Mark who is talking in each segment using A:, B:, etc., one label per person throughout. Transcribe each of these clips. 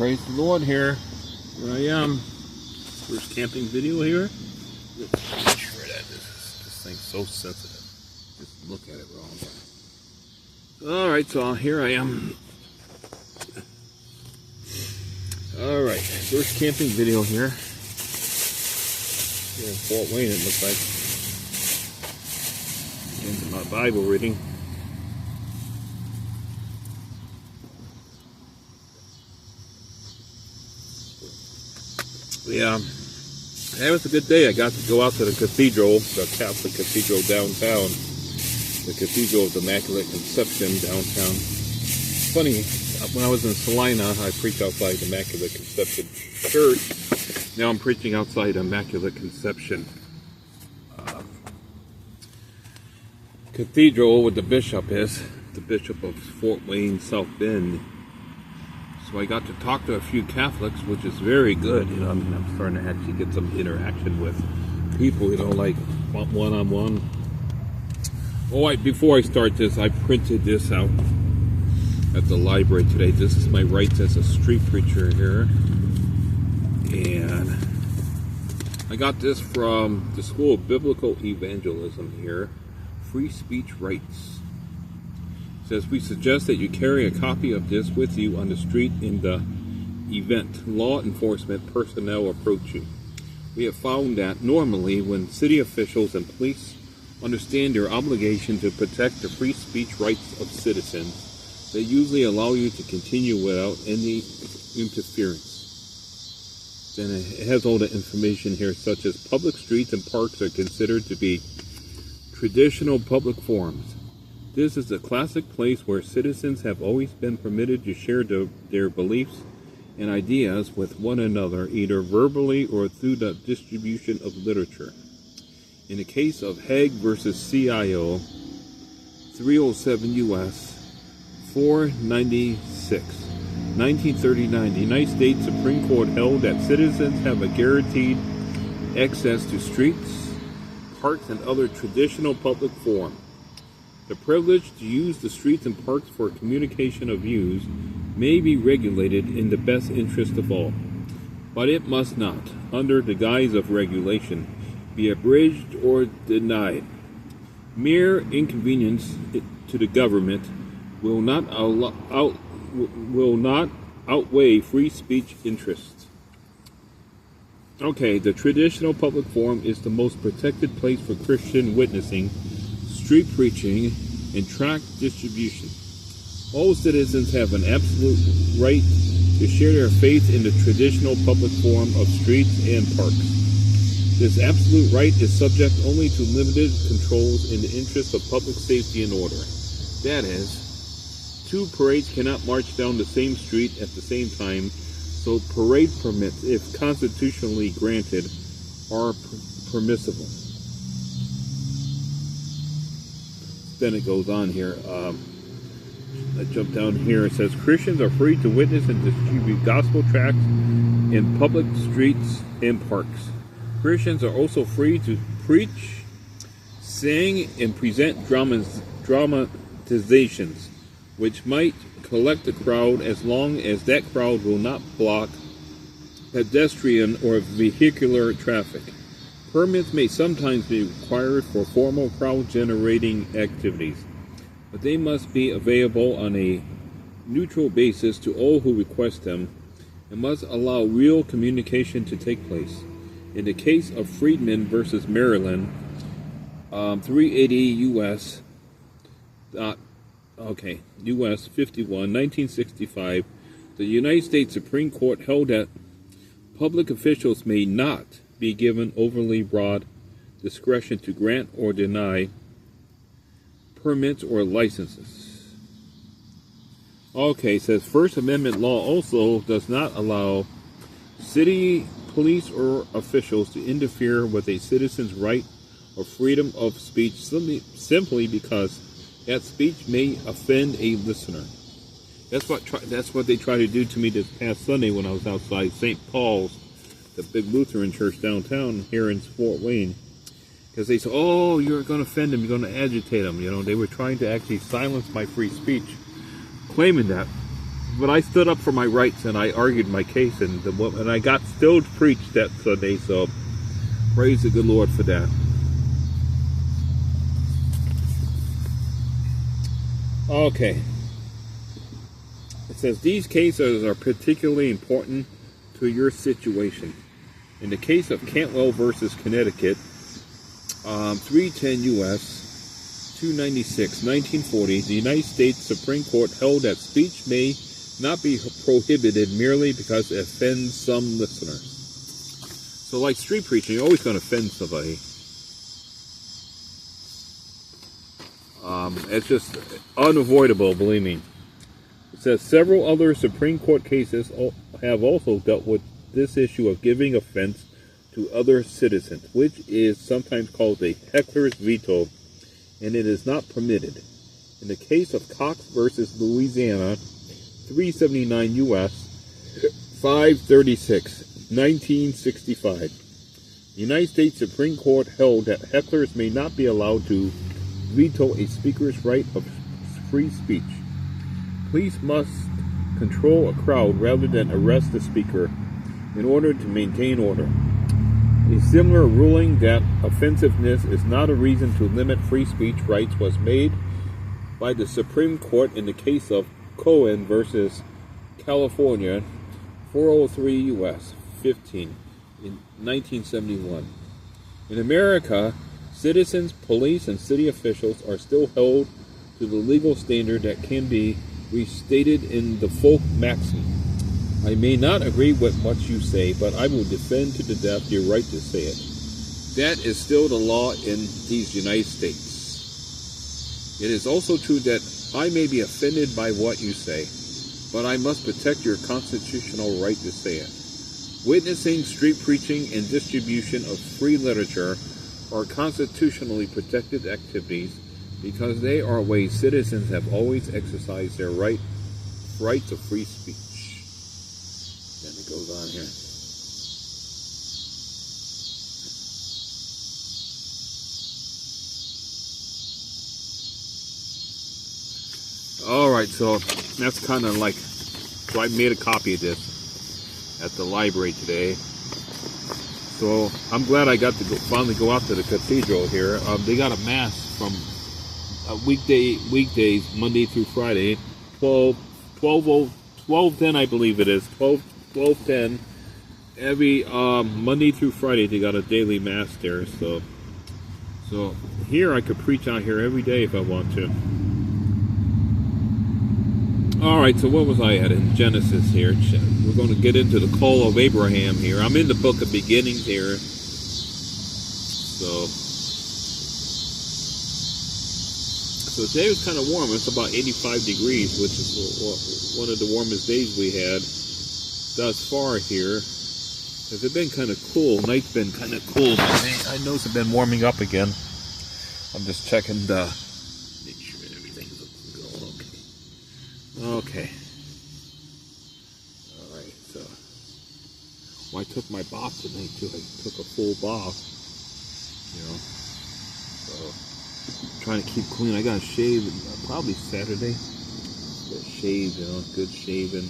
A: Praise the Lord here. Here I am. First camping video here. Make sure that this thing's so sensitive. Just look at it wrong. Alright, so here I am. Alright, first camping video here. Here in Fort Wayne, it looks like. Into my Bible reading. Yeah, that was a good day. I got to go out to the cathedral, the Catholic cathedral downtown, the Cathedral of the Immaculate Conception downtown. Funny, when I was in Salina, I preached outside the Immaculate Conception Church. Now I'm preaching outside Immaculate Conception Cathedral, where the bishop is, the Bishop of Fort Wayne, South Bend. So I got to talk to a few Catholics, which is very good. You know, I mean, I'm starting to actually get some interaction with people, you know, like one-on-one. Oh, before I start this, I printed this out at the library today. This is my rights as a street preacher here. And I got this from the School of Biblical Evangelism here. Free speech rights. Says, we suggest that you carry a copy of this with you on the street in the event law enforcement personnel approach you. We have found that normally when city officials and police understand their obligation to protect the free speech rights of citizens, they usually allow you to continue without any interference. Then it has all the information here, such as public streets and parks are considered to be traditional public forums. This is a classic place where citizens have always been permitted to share their beliefs and ideas with one another, either verbally or through the distribution of literature. In the case of Hague versus CIO, 307 U.S. 496, 1939, the United States Supreme Court held that citizens have a guaranteed access to streets, parks, and other traditional public forums. The privilege to use the streets and parks for communication of views may be regulated in the best interest of all, but it must not, under the guise of regulation, be abridged or denied. Mere inconvenience to the government will not outweigh free speech interests. Okay, the traditional public forum is the most protected place for Christian witnessing, street preaching, and tract distribution. All citizens have an absolute right to share their faith in the traditional public forum of streets and parks. This absolute right is subject only to limited controls in the interest of public safety and order. That is, two parades cannot march down the same street at the same time, so parade permits, if constitutionally granted, are permissible. Then it goes on here. I jump down here. It says Christians are free to witness and distribute gospel tracts in public streets and parks. Christians are also free to preach, sing, and present dramatizations, which might collect a crowd as long as that crowd will not block pedestrian or vehicular traffic. Permits may sometimes be required for formal crowd-generating activities, but they must be available on a neutral basis to all who request them and must allow real communication to take place. In the case of Friedman versus Maryland, 380 U.S. U.S. 51, 1965, the United States Supreme Court held that public officials may not be given overly broad discretion to grant or deny permits or licenses. Okay, it says First Amendment law also does not allow city police or officials to interfere with a citizen's right or freedom of speech simply because that speech may offend a listener. That's what they tried to do to me this past Sunday when I was outside St. Paul's, the big Lutheran church downtown here in Fort Wayne, because they said, oh, you're going to offend them, you're going to agitate them. You know, they were trying to actually silence my free speech, claiming that but I stood up for my rights and I argued my case, and I got still preached that Sunday. So praise the good Lord for that. Okay. It says these cases are particularly important to your situation. In the case of Cantwell versus Connecticut, 310 U.S. 296, 1940, the United States Supreme Court held that speech may not be prohibited merely because it offends some listeners. So like street preaching, you're always going to offend somebody. It's just unavoidable, believe me. It says several other Supreme Court cases have also dealt with this issue of giving offense to other citizens, which is sometimes called a heckler's veto, and it is not permitted. In the case of Cox versus Louisiana, 379 U.S. 536, 1965, the United States Supreme Court held that hecklers may not be allowed to veto a speaker's right of free speech. Police must control a crowd rather than arrest the speaker in order to maintain order. A similar ruling that offensiveness is not a reason to limit free speech rights was made by the Supreme Court in the case of Cohen versus California, 403 U.S. 15 in 1971. In America, citizens, police, and city officials are still held to the legal standard that can be restated in the folk maxim. I may not agree with what you say, but I will defend to the death your right to say it. That is still the law in these United States. It is also true that I may be offended by what you say, but I must protect your constitutional right to say it. Witnessing, street preaching, and distribution of free literature are constitutionally protected activities because they are ways citizens have always exercised their rights of free speech. Then it goes on here. All right, so that's kind of like, so I made a copy of this at the library today. So I'm glad I got to finally go out to the cathedral here. They got a mass from weekdays, Monday through Friday, 12:10, I believe it is, 12:10. Every Monday through Friday, they got a daily mass there. So here I could preach out here every day if I want to. All right, so what was I at in Genesis here? We're going to get into the call of Abraham here. I'm in the book of beginnings here. So today was kind of warm. It's about 85 degrees, which is one of the warmest days we had thus far here. It's been kind of cool. Night's been kind of cool. I noticed it's been warming up again. I'm just checking the... make sure everything's going okay. Okay. All right, so... well, I took my bath tonight, too. I took a full bath. You know. So... trying to keep clean. I got to shave probably Saturday. Get shaved, you know, good shaving.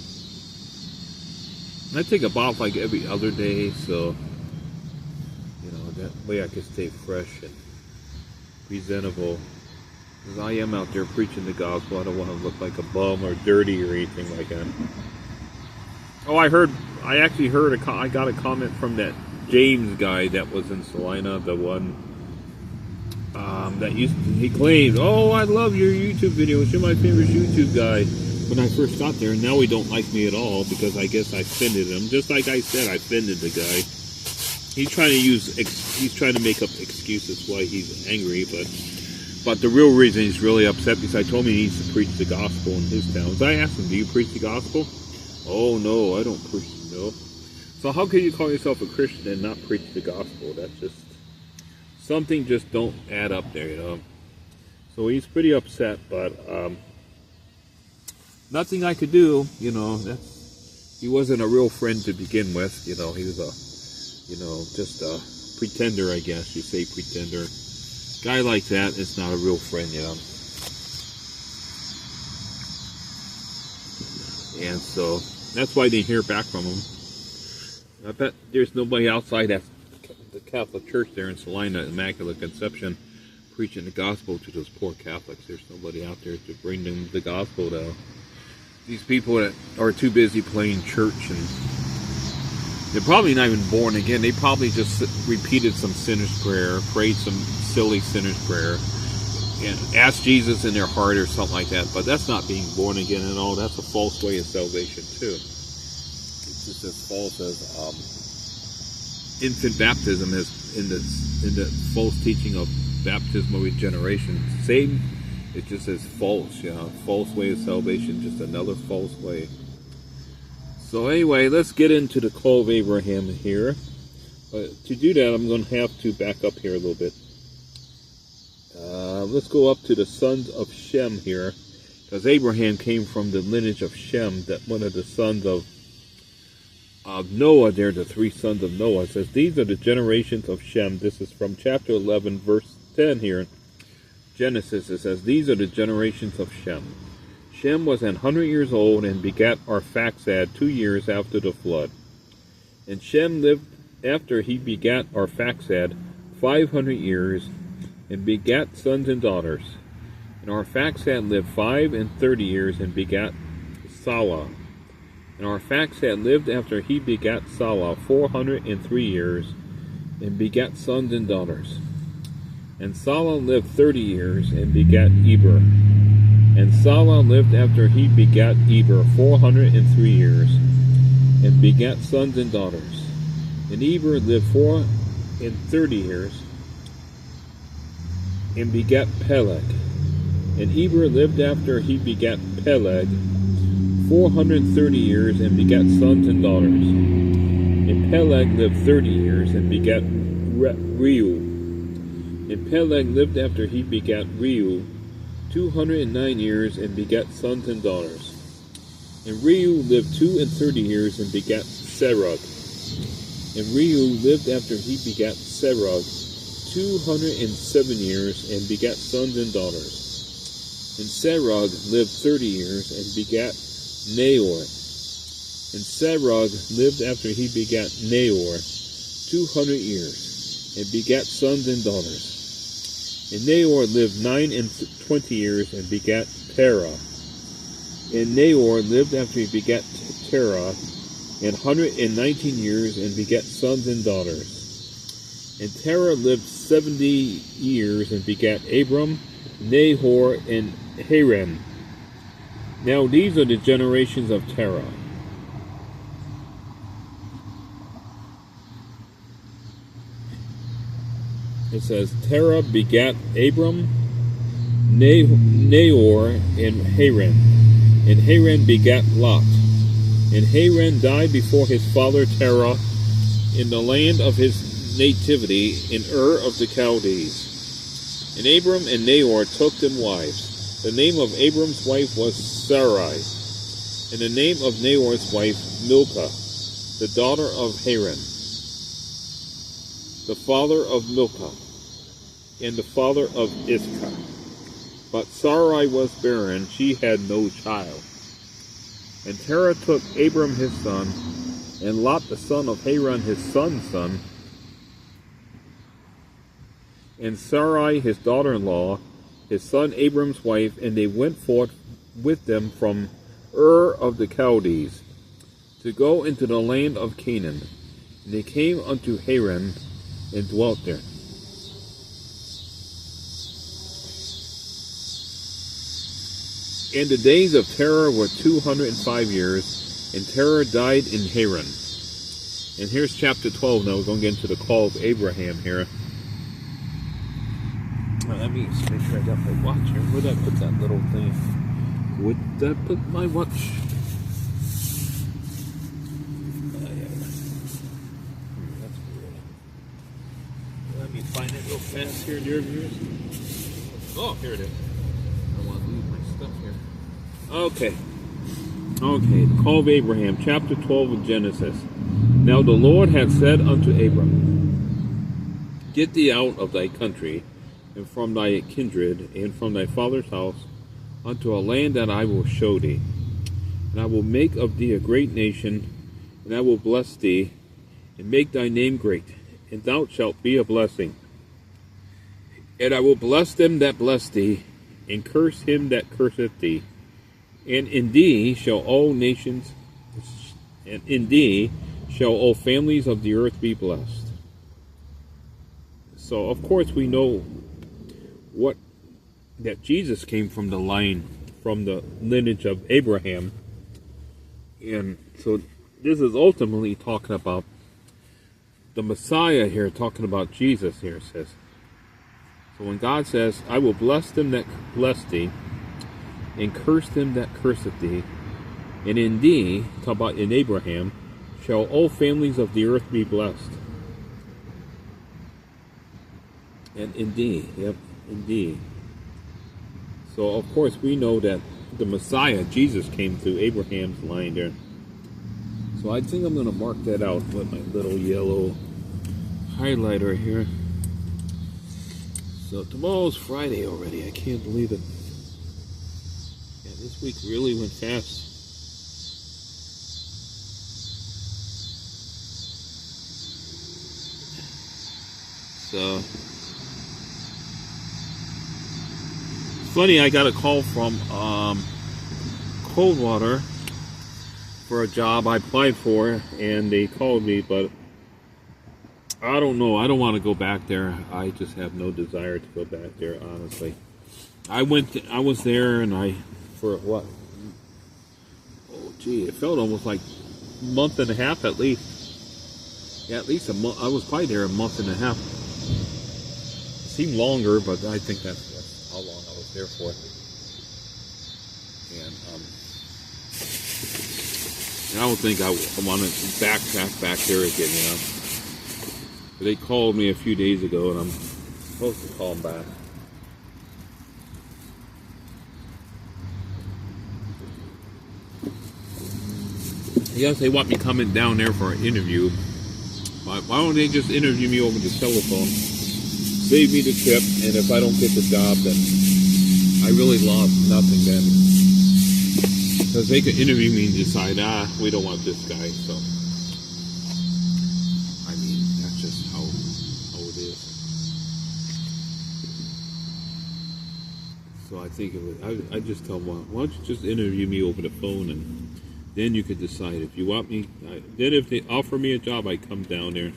A: And I take a bath like every other day, so you know that way I can stay fresh and presentable. Because I am out there preaching the gospel. I don't want to look like a bum or dirty or anything like that. Oh, I actually heard I got a comment from that James guy that was in Salina, the one. He claimed, oh, I love your YouTube videos. You're my favorite YouTube guy. When I first got there, and now he don't like me at all because I guess I offended him. Just like I said, I offended the guy. He's trying to make up excuses why he's angry, but the real reason he's really upset because I told him he needs to preach the gospel in his town. So I asked him, do you preach the gospel? Oh no, I don't preach. No. So how can you call yourself a Christian and not preach the gospel? That's just something just don't add up there, you know. So he's pretty upset, but nothing I could do, you know. He wasn't a real friend to begin with, you know. He was just a pretender, I guess you say, pretender. Guy like that is not a real friend, you know. And so that's why they hear back from him. I bet there's nobody outside that the Catholic Church there in Salina, Immaculate Conception, preaching the gospel to those poor Catholics. There's nobody out there to bring them the gospel to these people that are too busy playing church, and they're probably not even born again. They probably just repeated some sinner's prayer, prayed some silly sinner's prayer, and asked Jesus in their heart or something like that. But that's not being born again at all. That's a false way of salvation too. It's just as false as infant baptism is in the false teaching of baptismal regeneration. Same, it just as false, false way of salvation, just another false way. So anyway, let's get into the call of Abraham here. To do that, I'm going to have to back up here a little bit. Let's go up to the sons of Shem here, because Abraham came from the lineage of Shem, that one of the sons of Noah. There, the three sons of Noah. It says, these are the generations of Shem. This is from chapter 11, verse 10 here. Genesis, it says, these are the generations of Shem. Shem was 100 years old and begat Arphaxad 2 years after the flood. And Shem lived after he begat Arphaxad 500 years and begat sons and daughters. And Arphaxad lived 35 years and begat Salah. And Arphaxad lived after he begat Salah 403 years and begat sons and daughters. And Salah lived 30 years and begat Eber. And Salah lived after he begat Eber 403 years and begat sons and daughters. And Eber lived 430 years and begat Peleg. And Eber lived after he begat Peleg 430 years and begat sons and daughters. And Peleg lived 30 years and begat Reu. And Peleg lived after he begat Reu 209 years and begat sons and daughters. And Reu lived 32 years and begat Serug. And Reu lived after he begat Serug 207 years and begat sons and daughters. And Serug lived 30 years and begat Nahor. And Serug lived after he begat Nahor 200 years and begat sons and daughters. And Nahor lived 29 years and begat Terah. And Nahor lived after he begat Terah 119 years and begat sons and daughters. And Terah lived 70 years and begat Abram, Nahor, and Haran. Now these are the generations of Terah. It says, Terah begat Abram, Nahor, and Haran. And Haran begat Lot. And Haran died before his father Terah in the land of his nativity in Ur of the Chaldees. And Abram and Nahor took them wives. The name of Abram's wife was Sarai, and the name of Nahor's wife Milcah, the daughter of Haran, the father of Milcah, and the father of Iscah. But Sarai was barren, she had no child. And Terah took Abram his son, and Lot the son of Haran his son's son, and Sarai his daughter-in-law, his son Abram's wife, and they went forth with them from Ur of the Chaldees, to go into the land of Canaan. And they came unto Haran, and dwelt there. And the days of Terah were 205 years, and Terah died in Haran. And here's chapter 12 now. We're going to get into the call of Abraham here. Let me just make sure I got my watch here. Where'd I put that little thing? Would I put my watch? That's weird. Let me find it real fast here, dear viewers. Oh, here it is. I want to leave my stuff here. Okay, the call of Abraham, chapter 12 of Genesis. Now the Lord had said unto Abram, Get thee out of thy country, and from thy kindred, and from thy father's house, unto a land that I will show thee. and I will make of thee a great nation, and I will bless thee, and make thy name great, and thou shalt be a blessing. And I will bless them that bless thee, and curse him that curseth thee. And in thee shall all nations, and in thee shall all families of the earth be blessed. So, of course, we know that Jesus came from the lineage of Abraham. And so this is ultimately talking about the Messiah here, talking about Jesus here, it says. So when God says, I will bless them that bless thee, and curse them that curseth thee, and in thee, talk about in Abraham, shall all families of the earth be blessed. And in thee, yep, in thee. So of course we know that the Messiah, Jesus, came through Abraham's line there. So I think I'm going to mark that out with my little yellow highlighter here. So tomorrow's Friday already. I can't believe it. Yeah, this week really went fast. So it's funny, I got a call from Coldwater for a job I applied for, and they called me, but I don't know. I don't want to go back there. I just have no desire to go back there, honestly. I was there, and for what? Oh, gee, it felt almost like a month and a half at least. Yeah, at least a month. I was probably there a month and a half. It seemed longer, but I think that's how long I was there for. And I don't think I want to backtrack back there again, you know. But they called me a few days ago, and I'm supposed to call them back. Yes, they want me coming down there for an interview. Why don't they just interview me over the telephone, save me the trip, and if I don't get the job, then I really lost nothing then. Because they could interview me and decide, we don't want this guy, so. I mean, that's just how it is. So I think I just tell them, why don't you just interview me over the phone, and then you could decide if you want me. Then if they offer me a job, I come down there.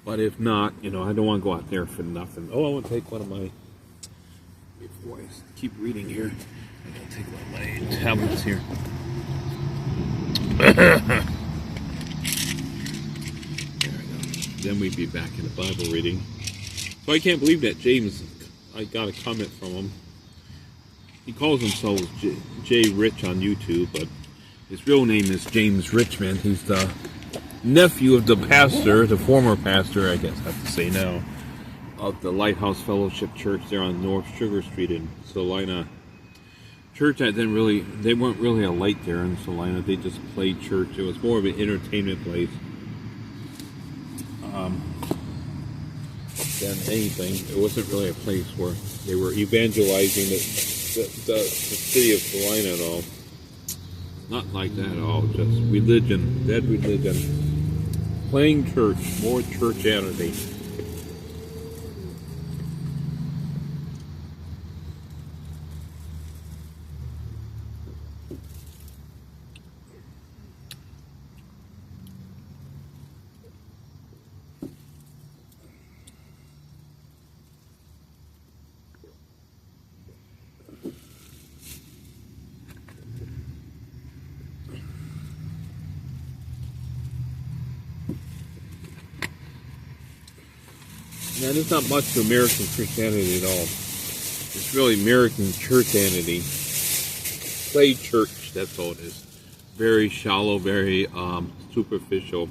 A: But if not, I don't want to go out there for nothing. Oh, I want to take one of my, before I keep reading here, I'm going to take one of my tablets here. There we go. Then we'd be back in the Bible reading. So I can't believe that James, I got a comment from him. He calls himself J. Rich on YouTube, but his real name is James Richmond. He's the nephew of the pastor, the former pastor, I guess I have to say now, of the Lighthouse Fellowship Church there on North Sugar Street in Salina. Church that they weren't really a light there in Salina. They just played church. It was more of an entertainment place than anything. It wasn't really a place where they were evangelizing the city of Salina at all. Not like that at all. Just religion, dead religion. Playing church, more churchianity. Now, there's not much to American Christianity at all. It's really American churchianity. Play church, that's all it is. Very shallow, very superficial.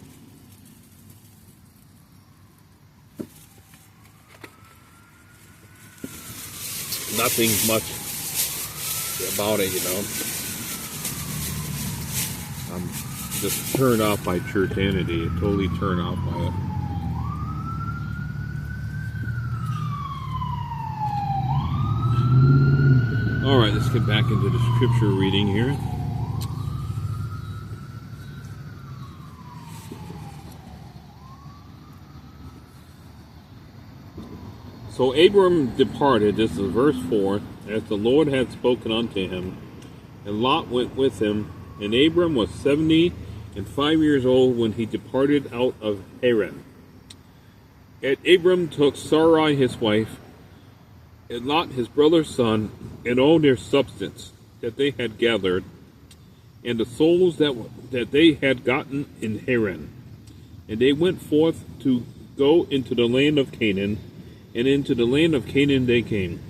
A: Nothing much about it, I'm just turned off by churchianity. Totally turned off by it. Alright, let's get back into the scripture reading here. So Abram departed, this is verse 4, as the Lord had spoken unto him, and Lot went with him, and Abram was 75 years old when he departed out of Haran. And Abram took Sarai his wife, and Lot his brother's son, and all their substance that they had gathered, and the souls that they had gotten in Haran. And they went forth to go into the land of Canaan, and into the land of Canaan they came.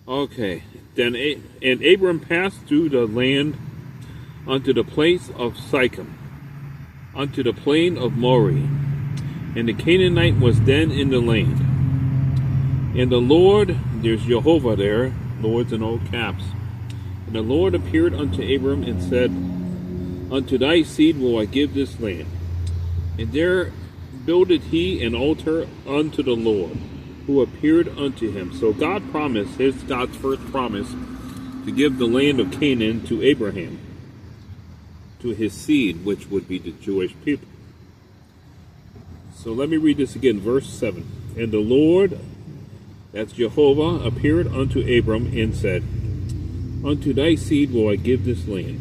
A: Okay, and Abram passed through the land unto the place of Sychem, unto the plain of Moreh, and the Canaanite was then in the land. And the Lord, there's Jehovah there, Lord's in all caps, and the Lord appeared unto Abram and said, Unto thy seed will I give this land. And there builded he an altar unto the Lord, who appeared unto him. So God promised, here's God's first promise, to give the land of Canaan to Abraham, to his seed, which would be the Jewish people. So let me read this again, verse 7. And the Lord, that's Jehovah, appeared unto Abram and said, Unto thy seed will I give this land.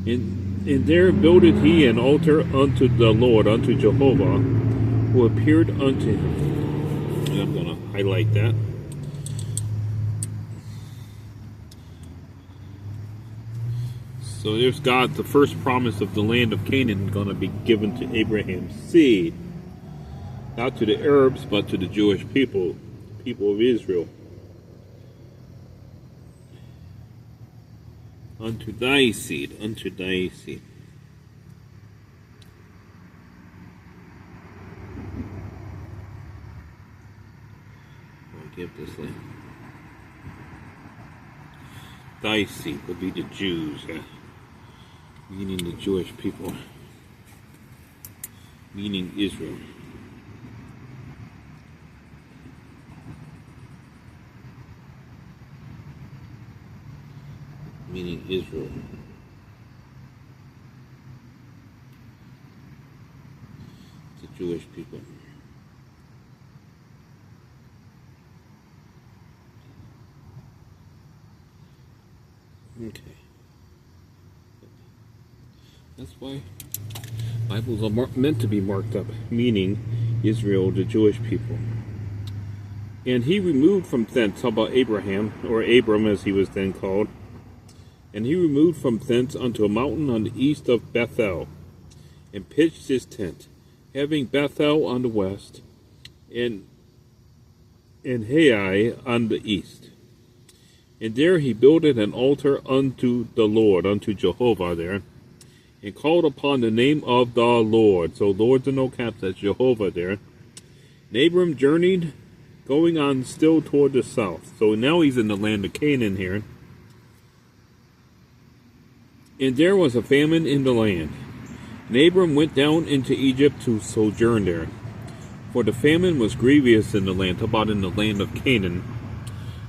A: And there builded he an altar unto the Lord, unto Jehovah, who appeared unto him. And I'm going to highlight that. So there's God, the first promise of the land of Canaan going to be given to Abraham's seed. Not to the Arabs, but to the Jewish people of Israel. Unto thy seed, unto thy seed. I'll give this land. Thy seed would be the Jews, meaning the Jewish people, meaning Israel. Meaning Israel. The Jewish people. Okay. That's why Bibles are meant to be marked up, meaning Israel, the Jewish people. And he removed from thence, how about Abraham, or Abram as he was then called, and he removed from thence unto a mountain on the east of Bethel, and pitched his tent, having Bethel on the west, and Hai on the east. And there he builded an altar unto the Lord, unto Jehovah there, and called upon the name of the Lord. So Lord's in no caps, that's Jehovah there. And Abram journeyed, going on still toward the south. So now he's in the land of Canaan here. And there was a famine in the land. And Abram went down into Egypt to sojourn there. For the famine was grievous in the land, about in the land of Canaan.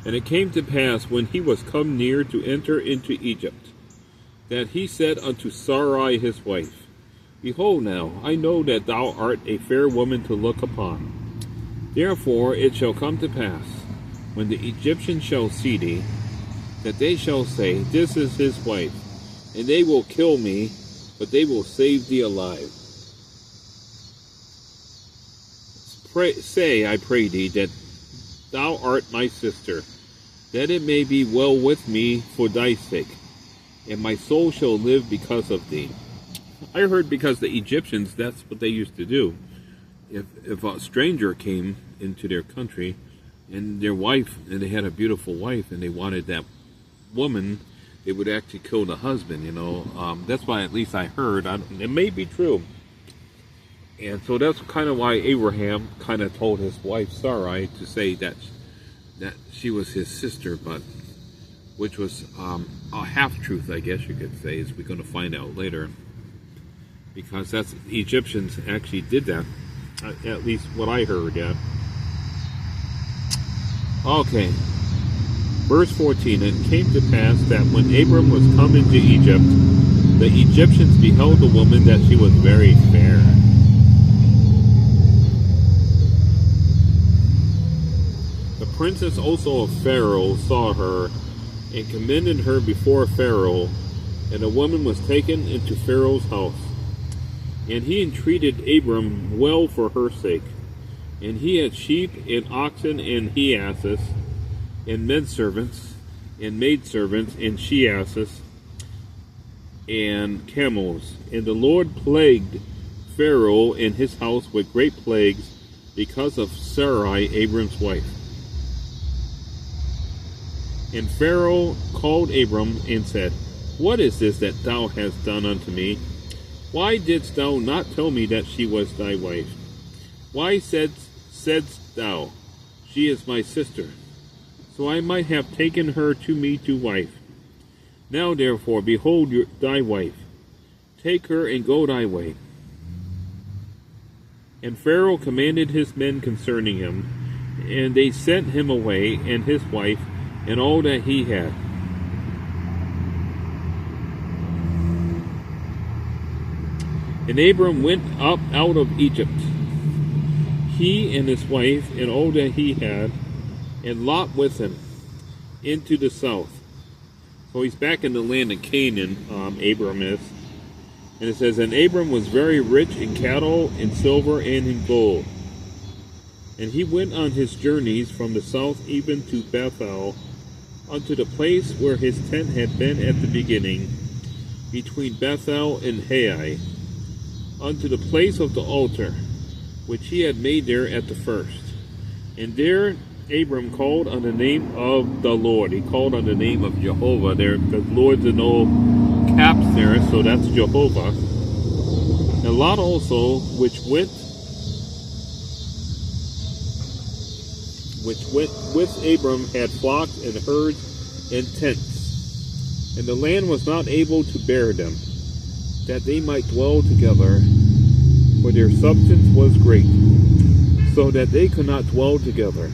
A: And it came to pass, when he was come near to enter into Egypt, that he said unto Sarai his wife, Behold now, I know that thou art a fair woman to look upon. Therefore it shall come to pass, when the Egyptians shall see thee, that they shall say, This is his wife. And they will kill me, but they will save thee alive. Say, I pray thee, that thou art my sister, that it may be well with me for thy sake, and my soul shall live because of thee. I heard because the Egyptians, that's what they used to do. If a stranger came into their country, and their wife, and they had a beautiful wife, and they wanted that woman, they would actually kill the husband, That's why at least I heard. It may be true. And so that's kind of why Abraham kind of told his wife Sarai to say that she was his sister, but which was a half-truth, I guess you could say, as we're going to find out later. Because the Egyptians actually did that. At least what I heard, yeah. Okay. Verse 14, and it came to pass that when Abram was come into Egypt, the Egyptians beheld the woman that she was very fair. The princess also of Pharaoh saw her, and commended her before Pharaoh, and the woman was taken into Pharaoh's house. And he entreated Abram well for her sake. And he had sheep and oxen and he-asses, and menservants, and maidservants, and she-asses, and camels. And the Lord plagued Pharaoh and his house with great plagues because of Sarai, Abram's wife. And Pharaoh called Abram and said, What is this that thou hast done unto me? Why didst thou not tell me that she was thy wife? Why saidst thou, She is my sister? So I might have taken her to me to wife. Now therefore, behold thy wife. Take her and go thy way. And Pharaoh commanded his men concerning him, and they sent him away, and his wife, and all that he had. And Abram went up out of Egypt, he and his wife, and all that he had, and Lot with him, into the south. So he's back in the land of Canaan, Abram is. And it says, And Abram was very rich in cattle, in silver, and in gold. And he went on his journeys from the south even to Bethel, unto the place where his tent had been at the beginning, between Bethel and Hai, unto the place of the altar, which he had made there at the first. And there Abram called on the name of the Lord. He called on the name of Jehovah there. The Lord's in all caps there, so that's Jehovah. And Lot also, which went with Abram, had flocks and herds and tents. And the land was not able to bear them, that they might dwell together, for their substance was great, so that they could not dwell together.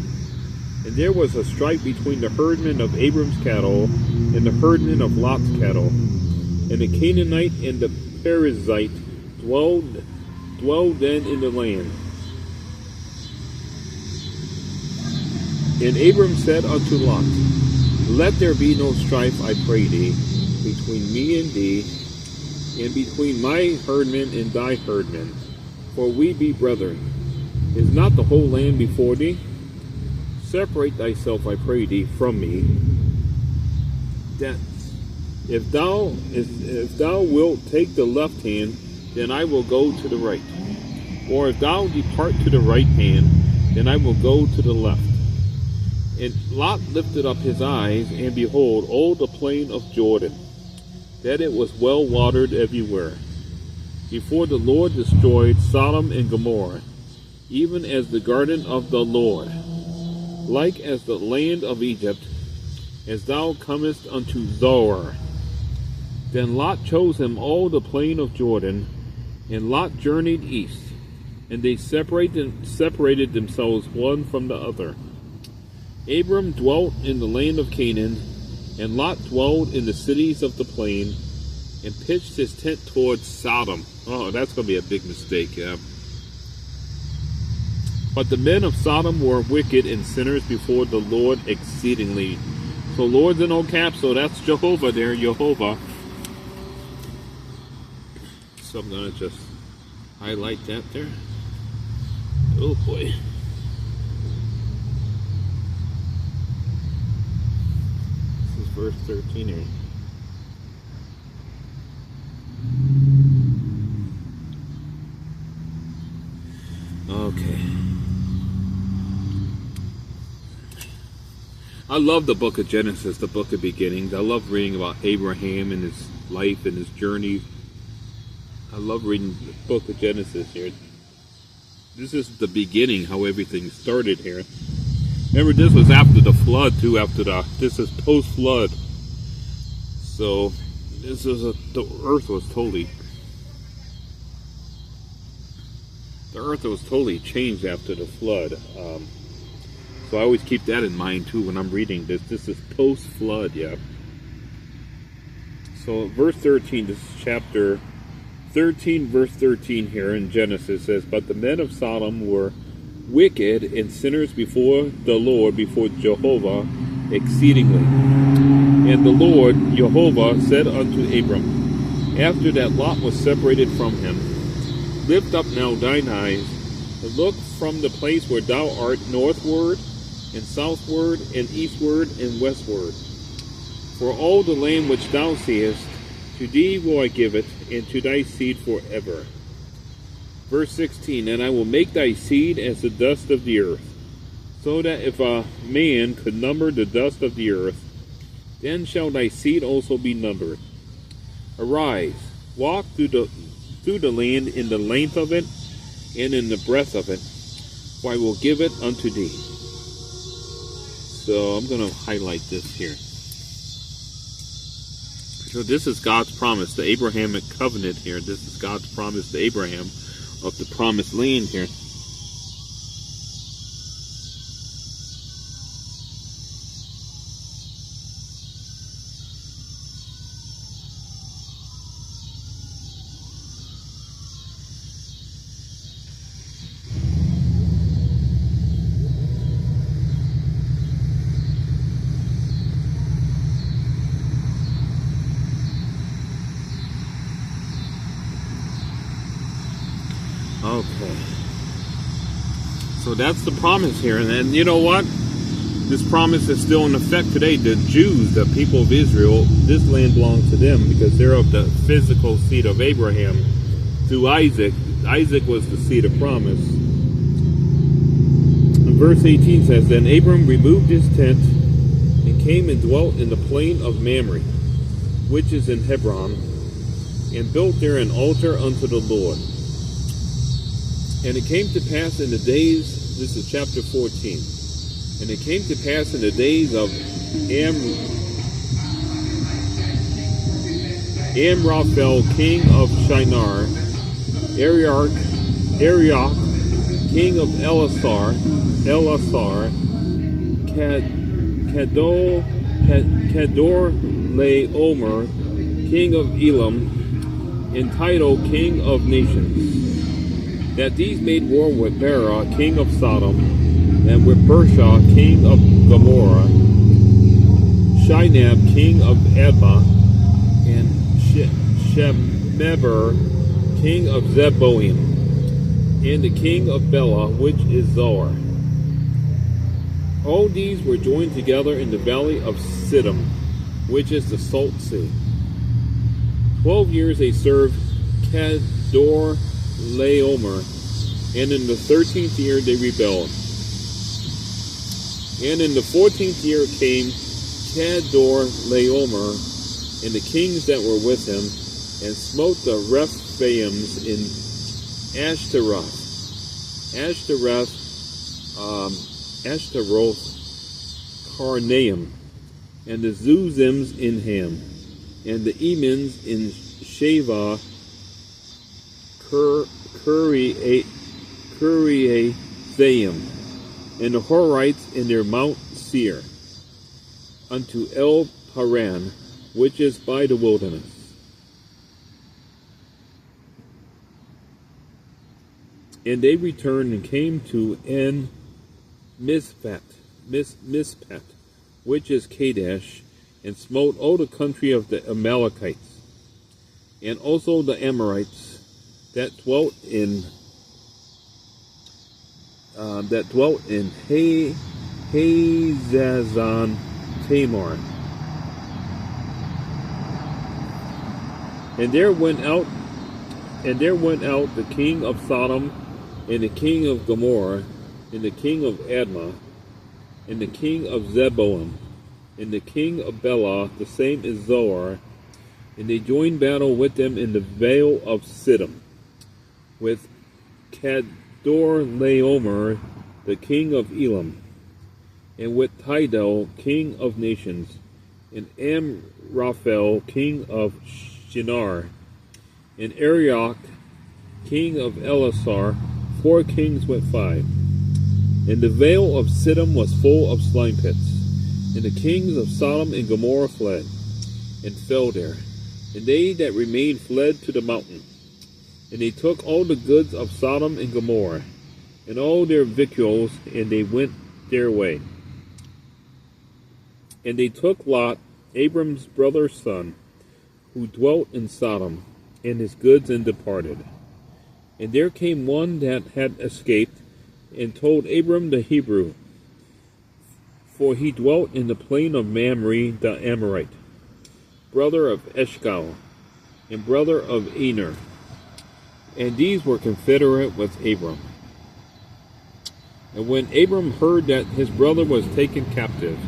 A: And there was a strife between the herdmen of Abram's cattle and the herdmen of Lot's cattle. And the Canaanite and the Perizzite dwelled then in the land. And Abram said unto Lot, Let there be no strife, I pray thee, between me and thee, and between my herdmen and thy herdmen, for we be brethren. Is not the whole land before thee? Separate thyself, I pray thee, from me, that if thou wilt take the left hand, then I will go to the right. Or if thou depart to the right hand, then I will go to the left. And Lot lifted up his eyes, and behold, all the plain of Jordan, that it was well watered everywhere, before the Lord destroyed Sodom and Gomorrah, even as the garden of the Lord, like as the land of Egypt, as thou comest unto Zoar. Then Lot chose him all the plain of Jordan, and Lot journeyed east, and they separated themselves one from the other. Abram dwelt in the land of Canaan, and Lot dwelled in the cities of the plain, and pitched his tent towards Sodom. Oh, that's going to be a big mistake, yeah. But the men of Sodom were wicked and sinners before the Lord exceedingly. So Lord's in all caps, so that's Jehovah there, Jehovah. So I'm going to just highlight that there. Oh boy. This is verse 13 here. Okay. I love the book of Genesis, the book of beginnings. I love reading about Abraham and his life and his journey. I love reading the book of Genesis here. This is the beginning, how everything started here. Remember, this was after the flood too. This is post-flood. So the earth was totally changed after the flood. So I always keep that in mind too when I'm reading this. This is post-flood, yeah. So verse 13, this is chapter 13, verse 13 here in Genesis says, "But the men of Sodom were wicked and sinners before the Lord, before Jehovah, exceedingly. And the Lord, Jehovah, said unto Abram, after that Lot was separated from him, Lift up now thine eyes, and look from the place where thou art northward, and southward, and eastward, and westward. For all the land which thou seest, to thee will I give it, and to thy seed forever." Verse 16, "And I will make thy seed as the dust of the earth, so that if a man could number the dust of the earth, then shall thy seed also be numbered. Arise, walk through the land in the length of it, and in the breadth of it, for I will give it unto thee." So I'm going to highlight this here. So this is God's promise, the Abrahamic covenant here. This is God's promise to Abraham of the promised land here. Okay. So that's the promise here. And you know what? This promise is still in effect today. The Jews, the people of Israel, this land belongs to them because they're of the physical seed of Abraham through Isaac. Isaac was the seed of promise. And verse 18 says, "Then Abram removed his tent and came and dwelt in the plain of Mamre, which is in Hebron, and built there an altar unto the Lord. And it came to pass in the days," this is chapter 14, "and it came to pass in the days of Amraphel, king of Shinar, Arioch, king of Elasar, Kedorlaomer, king of Elam, and Tidal, king of nations, that these made war with Bera, king of Sodom, and with Bersha, king of Gomorrah, Shinab, king of Admah, and Shemeber, king of Zeboim, and the king of Bela, which is Zoar. All these were joined together in the valley of Siddim, which is the Salt Sea. 12 years they served Kedorlaomer, and in the 13th year they rebelled. And in the 14th year came Kedorlaomer and the kings that were with him, and smote the Rephaims in Ashtaroth Karnaim, and the Zuzims in Ham, and the Emins in Sheva Kuriathaim, and the Horites in their Mount Seir, unto El Paran, which is by the wilderness. And they returned and came to En Mizpat, which is Kadesh, and smote all the country of the Amalekites, and also the Amorites that dwelt in Hazazon Tamar. And there went out the king of Sodom, and the king of Gomorrah, and the king of Admah, and the king of Zeboim, and the king of Bela, the same is Zoar, and they joined battle with them in the vale of Siddim, with Kedorlaomer, the king of Elam, and with Tidal, king of nations, and Amraphel, king of Shinar, and Arioch, king of Elasar, 4 kings with 5. And the vale of Siddim was full of slime pits. And the kings of Sodom and Gomorrah fled, and fell there. And they that remained fled to the mountain. And they took all the goods of Sodom and Gomorrah, and all their victuals, and they went their way. And they took Lot, Abram's brother's son, who dwelt in Sodom, and his goods, and departed. And there came one that had escaped, and told Abram the Hebrew, for he dwelt in the plain of Mamre the Amorite, brother of Eshcol, and brother of Aner. And these were confederate with Abram. And when Abram heard that his brother was taken captive,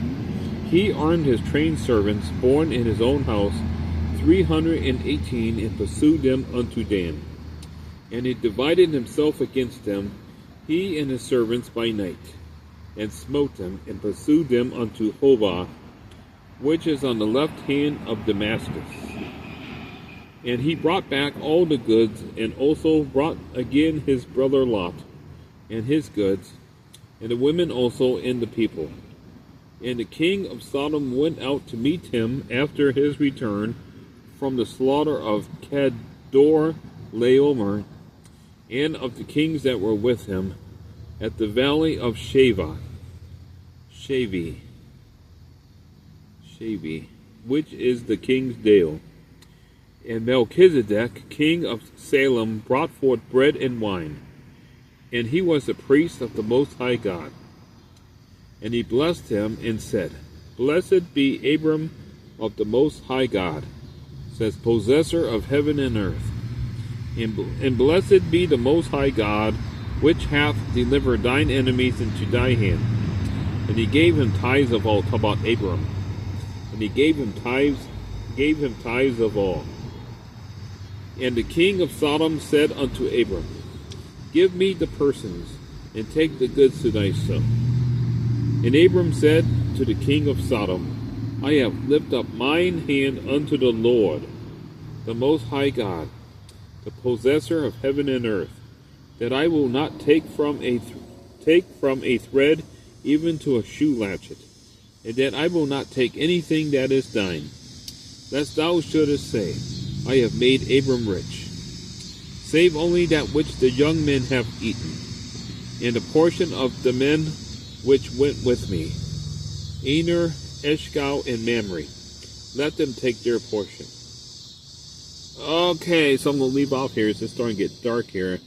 A: he armed his trained servants, born in his own house, 318, and pursued them unto Dan. And he divided himself against them, he and his servants by night, and smote them, and pursued them unto Hobah, which is on the left hand of Damascus. And he brought back all the goods, and also brought again his brother Lot, and his goods, and the women also, and the people. And the king of Sodom went out to meet him after his return from the slaughter of Kedorlaomer, and of the kings that were with him, at the valley of Shavi, which is the king's dale. And Melchizedek, king of Salem, brought forth bread and wine, and he was the priest of the Most High God. And he blessed him, and said, Blessed be Abram of the Most High God, says possessor of heaven and earth. And blessed be the Most High God, which hath delivered thine enemies into thy hand. And he gave him tithes of all. Talk about Abram. And he gave him tithes of all. And the king of Sodom said unto Abram, Give me the persons, and take the goods to thyself. And Abram said to the king of Sodom, I have lifted up mine hand unto the Lord, the Most High God, the possessor of heaven and earth, that I will not take from a thread even to a shoe latchet, and that I will not take anything that is thine, lest thou shouldest say, I have made Abram rich, save only that which the young men have eaten, and a portion of the men which went with me, Aner, Eshcol, and Mamre. Let them take their portion. Okay, so I'm going to leave off here. It's just starting to get dark here.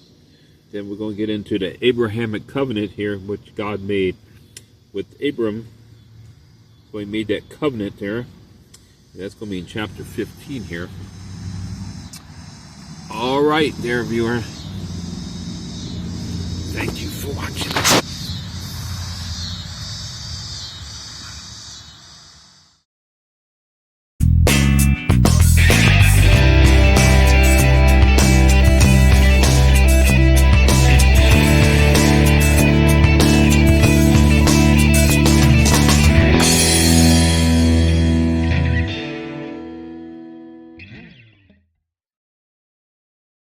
A: Then we're going to get into the Abrahamic covenant here, which God made with Abram. So he made that covenant there. And that's going to be in chapter 15 here. All right, there, viewer. Thank you for watching.